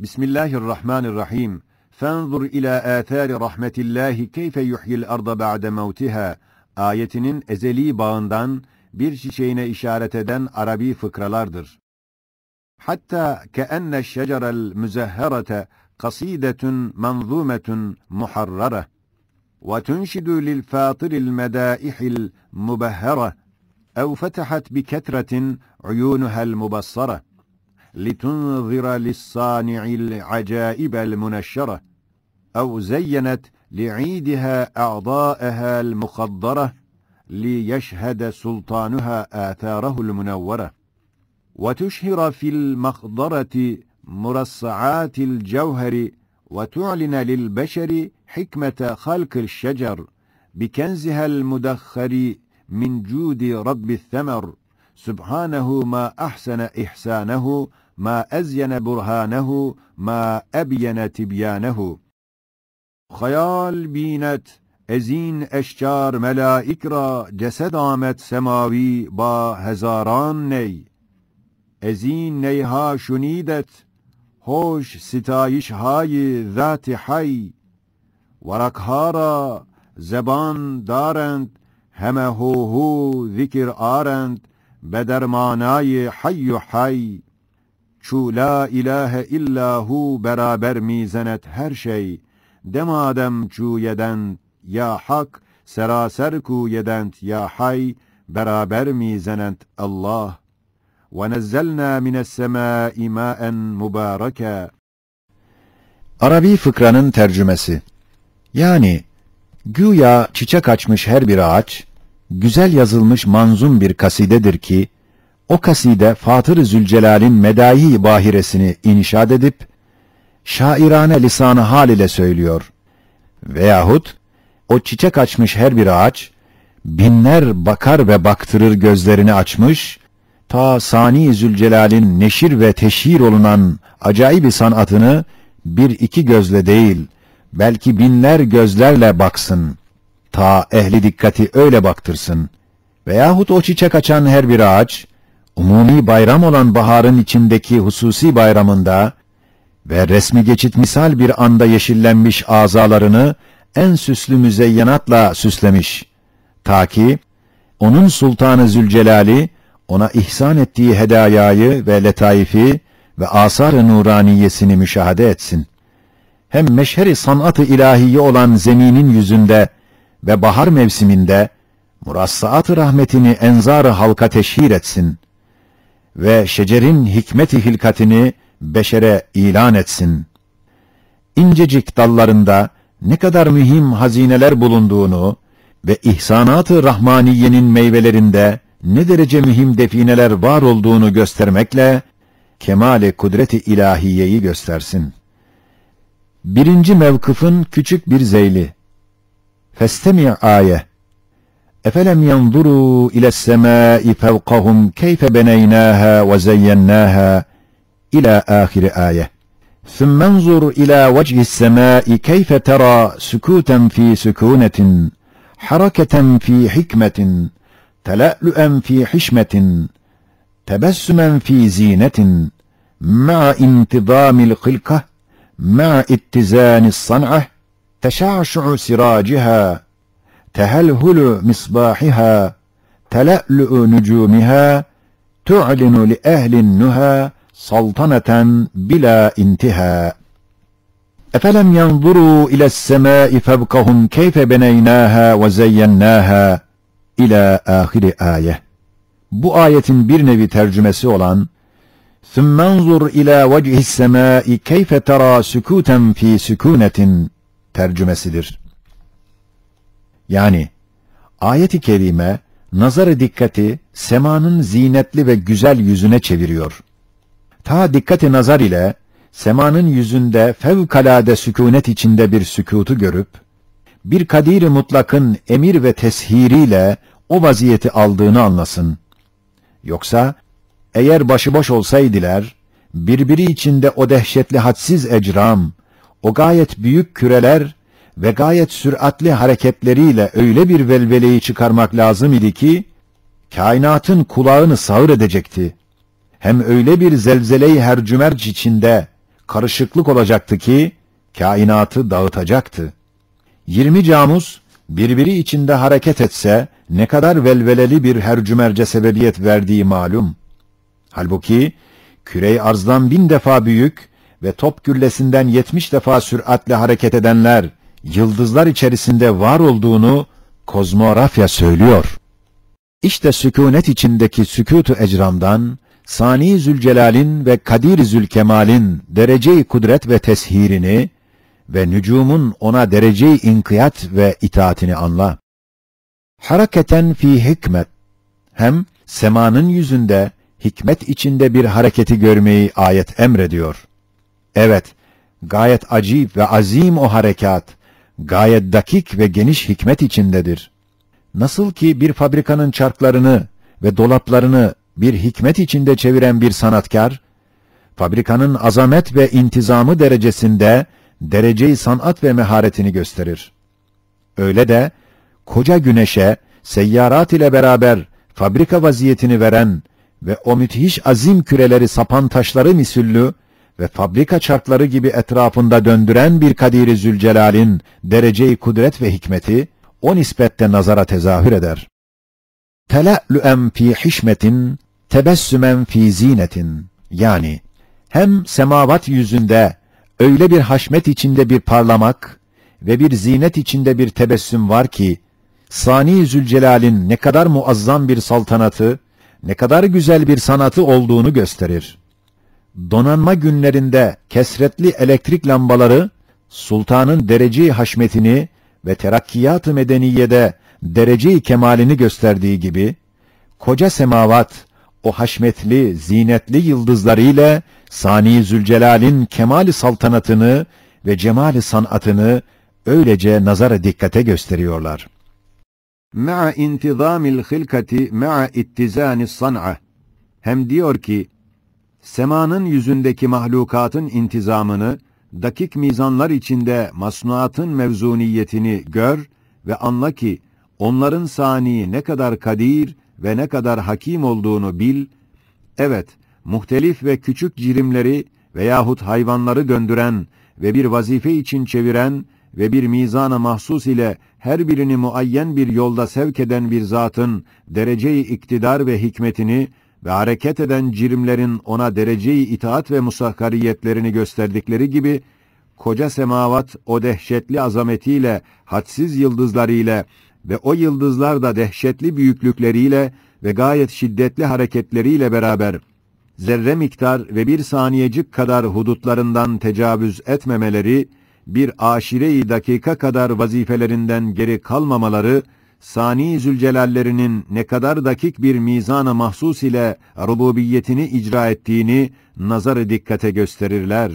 Bismillahirrahmanirrahim. Fenzur ila âthâri rahmetillahi keyfe yuhyil arda ba'de mevtiha ayetinin ezeli bağından bir çiçeğine işaret eden Arabi fıkralardır. Hatta keenne şecerel müzehherete kasidetun manzumetun muharrara ve tunşidu lil fatiril medaihil mubahhara ev fetahat bi ketretin uyunuhel mubassara لِتُنْذِرَ لِلصَّانِعِ الْعَجَائِبَ الْمُنَشَّرَةِ اَوْ زَيَّنَتْ لِعِيدِهَا اَعْضَاءَهَا الْمُخَضَّرَةِ لِيَشْهَدَ سُلْطَانُهَا آثَارَهُ الْمُنَوَّرَةِ وَتُشْهِرَ فِي الْمَخْضَرَةِ مُرَصَّعَاتِ الْجَوْهَرِ وَتُعْلِنَ لِلْبَشَرِ حِكْمَةَ خَلْقِ الشَّجَرِ بِكَنْزِهَا الْمُدَخَّرِ مِنْ جُودِ رَبِّ الثَّمَرِ Subhanehu ma ahsene ihsanehu ma ezyene burhanehu ma ebyene tibyanehu. Hayal binet ezin eşcar melaikra cesed amet semavi ba hezaran ney. Ezin neyha şunidet hoş sitayiş hay zat-i hay. Varakhara zeban darend heme hu zikir arend bedermanayı hayyu hay. Çu la ilahe illahu beraber mizenet her şey. Demadem çu yedent ya hak seraser ku yedent ya hay beraber mizenent Allah. Ve nezzelna mines semâi mâen mübâreke. Arabi fıkranın tercümesi. Yani güya çiçek açmış her bir ağaç güzel yazılmış manzum bir kasidedir ki, o kaside Fatır-ı Zülcelal'in medâhi bahiresini inşad edip, şairane lisan-ı hal ile söylüyor. Veyahut, o çiçek açmış her bir ağaç, binler bakar ve baktırır gözlerini açmış, ta Sani Zülcelal'in neşir ve teşhir olunan acayip sanatını bir iki gözle değil, belki binler gözlerle baksın. Ta ehli dikkati öyle baktırsın. Veyahut o çiçek açan her bir ağaç, umumi bayram olan baharın içindeki hususi bayramında ve resmi geçit misal bir anda yeşillenmiş azalarını en süslü müzeyyenatla süslemiş. Ta ki, onun Sultanı Zülcelal'i, ona ihsan ettiği hedayayı ve letaifi ve asar-ı nuraniyesini müşahede etsin. Hem meşher-i sanat-ı ilahiye olan zeminin yüzünde ve bahar mevsiminde murassaat-ı rahmetini enzar-ı halka teşhir etsin ve şecerin hikmet-i hilkatini beşere ilan etsin. İncecik dallarında ne kadar mühim hazineler bulunduğunu ve ihsanat-ı rahmaniyenin meyvelerinde ne derece mühim defineler var olduğunu göstermekle kemal-i kudret-i ilahiyeyi göstersin. Birinci mevkıfın küçük bir zeyli. فَاسْتَمِعْ آيَةً اَفَلَمْ يَنْظُرُوا اِلَى السَّمَاءِ فَوْقَهُمْ كَيْفَ بَنَيْنَاهَا وَزَيَّنَّاهَا اِلَى آخِرِ آيَةٍ ثُمَّ انْظُرْ اِلَى وَجْهِ السَّمَاءِ كَيْفَ تَرَى سُكُوتًا فِي سُكُونَةٍ حَرَكَةً فِي حِكْمَةٍ تَلَأْلُؤًا فِي حِشْمَةٍ تَبَسُّمًا فِي زِينَةٍ مَعَ انْتِظَامِ الْخِلْقَةِ مَعَ اتِّزَانِ الصَّنْعَةِ تشعشع سراجها تهلهل مصباحها تلألؤ نجومها تعلن لأهل النهى سلطنة بلا انتهاء أفلم ينظروا إلى السماء فوقهم كيف بنيناها وزيناها إلى آخر آية. Bu ayetin bir nevi tercümesi olan ثُمَّ انظُرْ إِلَى وَجْهِ السَّمَاءِ كَيْفَ تَرَى سُكُوتًا فِي سُكُونَةٍ tercümesidir. Yani, ayet-i kerime, nazar-ı dikkati, semanın zinetli ve güzel yüzüne çeviriyor. Ta dikkat-i nazar ile, semanın yüzünde fevkalade sükûnet içinde bir sükutu görüp, bir kadir-i mutlakın emir ve teshiriyle o vaziyeti aldığını anlasın. Yoksa, eğer başıboş olsaydılar, birbiri içinde o dehşetli hadsiz ecram, o gayet büyük küreler ve gayet süratli hareketleriyle öyle bir velveleyi çıkarmak lazım idi ki, kainatın kulağını sağır edecekti. Hem öyle bir zelzele-i hercümerc içinde, karışıklık olacaktı ki, kainatı dağıtacaktı. 20 camus, birbiri içinde hareket etse, ne kadar velveleli bir hercümerce sebebiyet verdiği malum. Halbuki, küre-i arzdan 1000 defa büyük ve top güllesinden 70 defa süratle hareket edenler, yıldızlar içerisinde var olduğunu kozmografya söylüyor. İşte sükûnet içindeki sükût-u ecramdan, Sani Zülcelal'in ve Kadir Zülkemal'in derece-i kudret ve teshirini ve nücumun ona derece-i inkiyat ve itaatini anla. Hareketen fi hikmet, hem semanın yüzünde hikmet içinde bir hareketi görmeyi ayet emrediyor. Evet, gayet acip ve azim o harekat, gayet dakik ve geniş hikmet içindedir. Nasıl ki bir fabrikanın çarklarını ve dolaplarını bir hikmet içinde çeviren bir sanatkar, fabrikanın azamet ve intizamı derecesinde derece-i sanat ve meharetini gösterir. Öyle de koca güneşe seyyarat ile beraber fabrika vaziyetini veren ve o müthiş azim küreleri sapan taşları misüllü ve fabrika çarkları gibi etrafında döndüren bir Kadir-i Zülcelal'in derece-i kudret ve hikmeti o nispette nazara tezahür eder. Tele'lü'en fî hişmetin, tebessümen fî zînetin. Yani hem semavat yüzünde öyle bir haşmet içinde bir parlamak ve bir zinet içinde bir tebessüm var ki, Sani Zülcelal'in ne kadar muazzam bir saltanatı, ne kadar güzel bir sanatı olduğunu gösterir. Donanma günlerinde kesretli elektrik lambaları, sultanın derece-i haşmetini ve terakkiyat-ı medeniyede derece-i kemalini gösterdiği gibi, koca semavat, o haşmetli, zinetli yıldızlarıyla Sani Zülcelal'in kemali saltanatını ve cemali sanatını öylece nazara dikkate gösteriyorlar. Ma'a intizamil hilkati ma'a ittizanis san'a. Hem diyor ki, semanın yüzündeki mahlukatın intizamını, dakik mizanlar içinde masnuatın mevzuniyetini gör ve anla ki, onların sani ne kadar kadir ve ne kadar hakim olduğunu bil. Evet, muhtelif ve küçük cirimleri veyahut hayvanları döndüren ve bir vazife için çeviren ve bir mizana mahsus ile her birini muayyen bir yolda sevk eden bir zatın derece-i iktidar ve hikmetini ve hareket eden cirimlerin ona derece-i itaat ve musakkariyetlerini gösterdikleri gibi, koca semavat o dehşetli azametiyle, hadsiz yıldızlarıyla ve o yıldızlar da dehşetli büyüklükleriyle ve gayet şiddetli hareketleriyle beraber, zerre miktar ve bir saniyecik kadar hudutlarından tecavüz etmemeleri, bir aşire-i dakika kadar vazifelerinden geri kalmamaları, Sani Zülcelallerinin ne kadar dakik bir mizan-ı mahsus ile rububiyetini icra ettiğini nazar-ı dikkate gösterirler.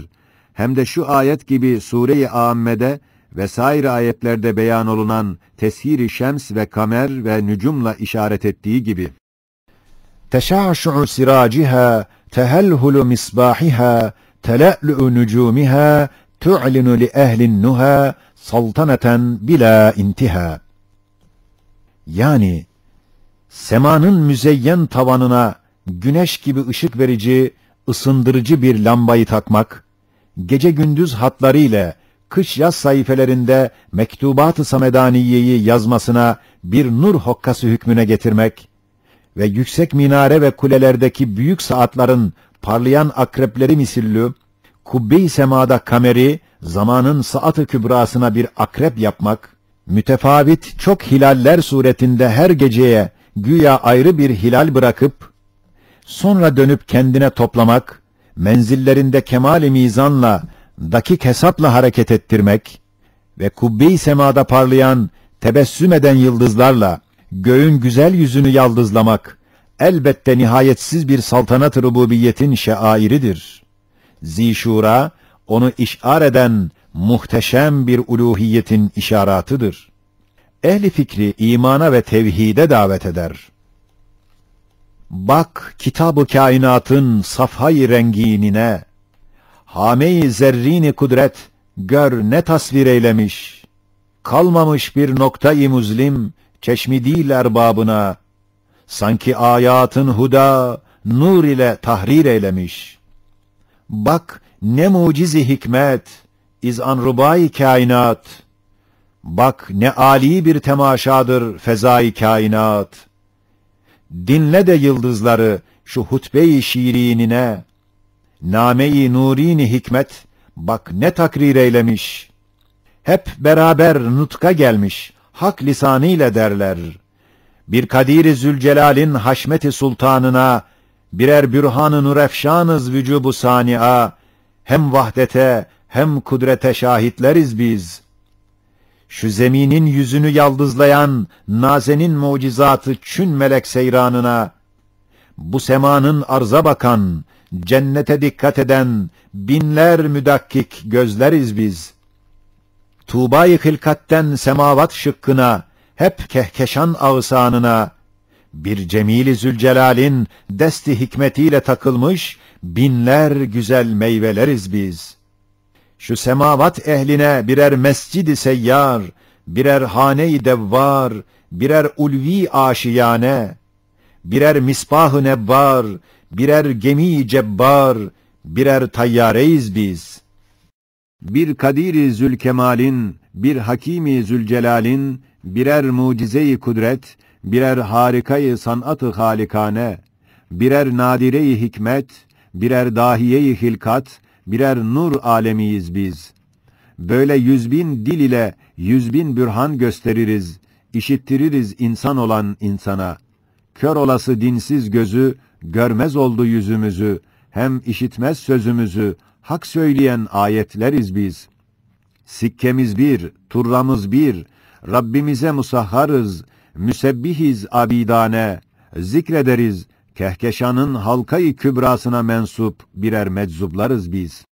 Hem de şu ayet gibi Sure-i Âmme'de ve sair ayetlerde beyan olunan teshir-i şems ve kamer ve nücumla işaret ettiği gibi. Teşâşu'u sirâciha, tehellhulu misbâhiha, tele'lü'ü nücûmiha, tu'linu li ehlin nuha, saltaneten bila intiha. Yani, semanın müzeyyen tavanına güneş gibi ışık verici, ısındırıcı bir lambayı takmak, gece gündüz hatları ile kış yaz sayfelerinde mektubat-ı samedaniyeyi yazmasına bir nur hokkası hükmüne getirmek ve yüksek minare ve kulelerdeki büyük saatlerin parlayan akrepleri misillü, kubbe-i semada kameri, zamanın saat-ı kübrasına bir akrep yapmak, mütefavit çok hilaller suretinde her geceye güya ayrı bir hilal bırakıp, sonra dönüp kendine toplamak, menzillerinde kemal-i mizanla, dakik hesapla hareket ettirmek ve kubbe-i semada parlayan, tebessüm eden yıldızlarla, göğün güzel yüzünü yaldızlamak, elbette nihayetsiz bir saltanat-ı rububiyetin şairidir. Zişura, onu işar eden muhteşem bir uluhiyetin işaratıdır. Ehli fikri imana ve tevhide davet eder. Bak kitab-ı kainatın safhay-ı renginine, hame-i zerrini kudret gör ne tasvir eylemiş. Kalmamış bir nokta-i muzlim çeşmi değil erbabına, sanki ayatın huda nur ile tahrir eylemiş. Bak ne mucizi hikmet, izan rubai kainat. Bak ne âli bir temaşadır fezai kainat. Dinle de yıldızları şu hutbe-i şiirinine. Name-i nurini hikmet, bak ne takrir eylemiş. Hep beraber nutka gelmiş, hak lisanıyla derler. Bir Kadir-i Zülcelal'in haşmeti sultanına, birer bürhan-ı nurefşanız vücubu sani'a, hem vahdete hem kudrete şahitleriz biz. Şu zeminin yüzünü yaldızlayan nazenin mucizatı çün melek seyranına, bu semanın arza bakan, cennete dikkat eden binler müdakkik gözleriz biz. Tuğba-i hilkatten semavat şıkkına, hep kehkeşan ağısanına, bir Cemil-i Zülcelal'in desti hikmetiyle takılmış binler güzel meyveleriz biz. Şu semavat ehline birer mescid-i seyyar, birer hane-i devvar, birer ulvi aşiyane, birer misbah-ı nebbar, birer gemi-i cebbar, birer tayyareyiz biz. Bir Kadir-i Zülkemal'in, bir Hakim-i Zülcelal'in, birer mucize-i kudret, birer harikayı sanat-ı halikane, birer nadire-i hikmet, birer dahiye-i hilkat, birer nur alemiyiz biz. Böyle 100.000 dil ile 100.000 bürhan gösteririz, işittiririz insan olan insana. Kör olası dinsiz gözü, görmez oldu yüzümüzü, hem işitmez sözümüzü, hak söyleyen ayetleriz biz. Sikkemiz bir, turramız bir, Rabbimize musahharız, müsebbihiz abidane, zikrederiz, kehkeşanın halkayı kübrasına mensup birer meczuplarız biz.